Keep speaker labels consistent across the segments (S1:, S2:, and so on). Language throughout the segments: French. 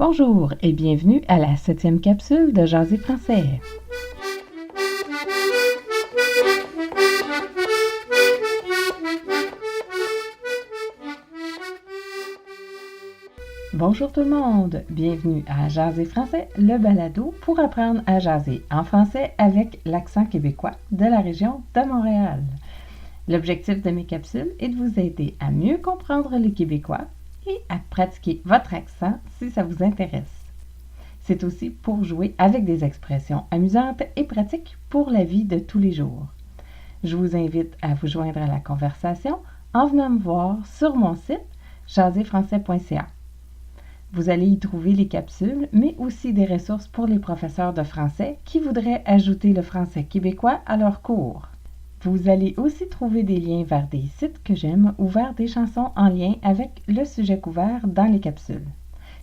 S1: Bonjour et bienvenue à la 7e capsule de Jaser français. Bonjour tout le monde, bienvenue à Jaser français, le balado pour apprendre à jaser en français avec l'accent québécois de la région de Montréal. L'objectif de mes capsules est de vous aider à mieux comprendre les Québécois et à pratiquer votre accent si ça vous intéresse. C'est aussi pour jouer avec des expressions amusantes et pratiques pour la vie de tous les jours. Je vous invite à vous joindre à la conversation en venant me voir sur mon site jaserfrançais.ca. Vous allez y trouver les capsules, mais aussi des ressources pour les professeurs de français qui voudraient ajouter le français québécois à leurs cours. Vous allez aussi trouver des liens vers des sites que j'aime ou vers des chansons en lien avec le sujet couvert dans les capsules.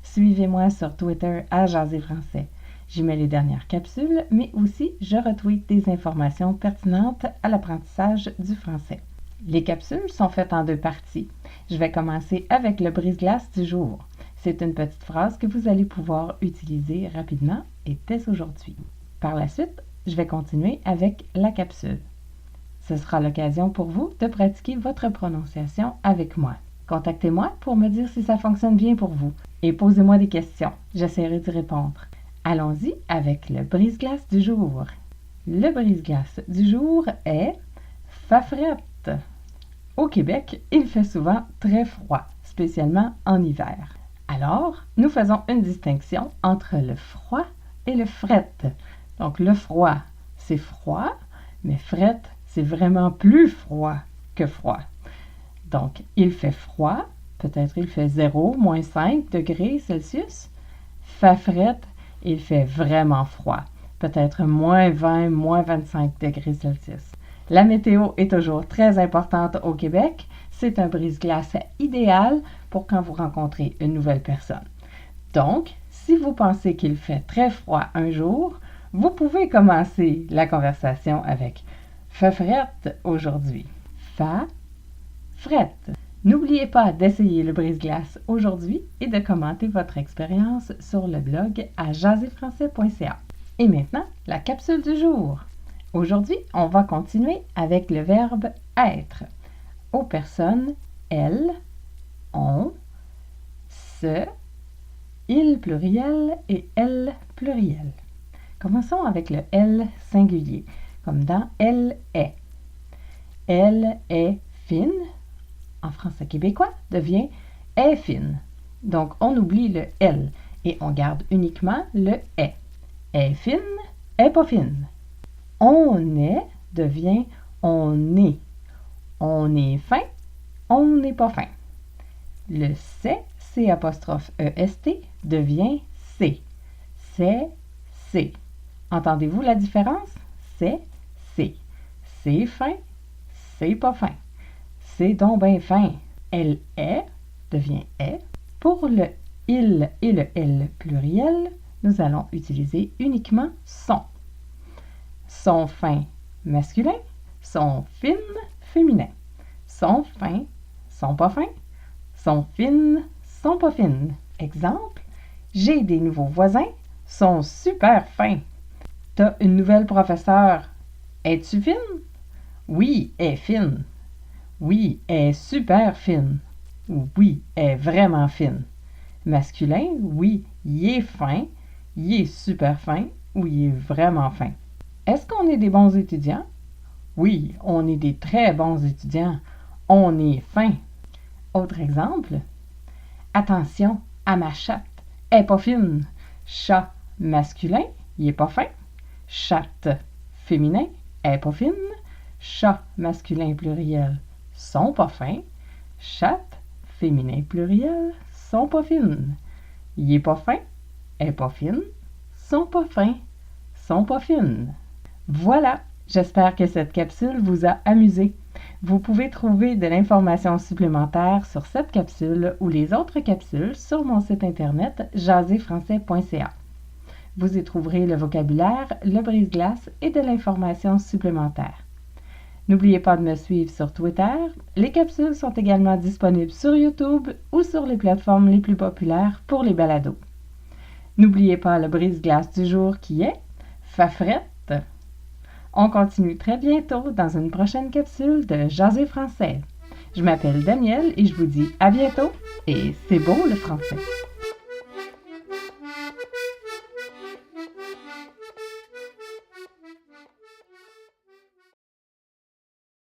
S1: Suivez-moi sur Twitter à Jaser Français. J'y mets les dernières capsules, mais aussi je retweet des informations pertinentes à l'apprentissage du français. Les capsules sont faites en 2 parties. Je vais commencer avec le brise-glace du jour. C'est une petite phrase que vous allez pouvoir utiliser rapidement et dès aujourd'hui. Par la suite, je vais continuer avec la capsule. Ce sera l'occasion pour vous de pratiquer votre prononciation avec moi. Contactez-moi pour me dire si ça fonctionne bien pour vous et posez-moi des questions. J'essaierai d'y répondre. Allons-y avec le brise-glace du jour. Le brise-glace du jour est fafrette. Au Québec, il fait souvent très froid, spécialement en hiver. Alors, nous faisons une distinction entre le froid et le fret. Donc, le froid, c'est froid, mais fret, c'est vraiment plus froid que froid. Donc, il fait froid, peut-être il fait 0, moins 5 degrés Celsius. Fafrette, il fait vraiment froid, peut-être moins 20, moins 25 degrés Celsius. La météo est toujours très importante au Québec. C'est un brise-glace idéal pour quand vous rencontrez une nouvelle personne. Donc, si vous pensez qu'il fait très froid un jour, vous pouvez commencer la conversation avec fafrette aujourd'hui. Fa-frette. N'oubliez pas d'essayer le brise-glace aujourd'hui et de commenter votre expérience sur le blog à jaserfrançais.ca. Et maintenant, la capsule du jour. Aujourd'hui, on va continuer avec le verbe être. Aux personnes elles, on, ce, il pluriel et elle pluriel. Commençons avec le elle singulier, comme dans elle est. Elle est fine, en français québécois, devient est fine. Donc, on oublie le elle et on garde uniquement le est. Est fine, est pas fine. On est devient on est. On est fin, on n'est pas fin. Le c'est, C'-E-S-T, devient c'est. C'est. Entendez-vous la différence? C'est. C'est fin, c'est pas fin. C'est donc ben fin. Elle est devient est. Pour le il et le elle pluriel, nous allons utiliser uniquement sont. Sont fins masculin, sont fines féminin. Sont fins, sont pas fins. Sont fines, sont pas fines. Exemple, j'ai des nouveaux voisins, sont super fins. T'as une nouvelle professeure, es-tu fine? Oui, elle est fine. Oui, elle est super fine. Oui, elle est vraiment fine. Masculin, oui, il est fin, il est super fin ou il est vraiment fin. Est-ce qu'on est des bons étudiants? Oui, on est des très bons étudiants. On est fin. Autre exemple. Attention à ma chatte. Elle est pas fine. Chat masculin, il est pas fin. Chatte féminin, elle est pas fine. Chat masculin pluriel sont pas fins. Chatte féminin pluriel sont pas fines. Il est pas fin, elle est pas fine. Sont pas fins, sont pas fines. Voilà. J'espère que cette capsule vous a amusé. Vous pouvez trouver de l'information supplémentaire sur cette capsule ou les autres capsules sur mon site internet jaserfrançais.ca. Vous y trouverez le vocabulaire, le brise-glace et de l'information supplémentaire. N'oubliez pas de me suivre sur Twitter. Les capsules sont également disponibles sur YouTube ou sur les plateformes les plus populaires pour les balados. N'oubliez pas le brise-glace du jour qui est Fafrette. On continue très bientôt dans une prochaine capsule de Jaser français. Je m'appelle Danielle et je vous dis à bientôt et c'est beau le français!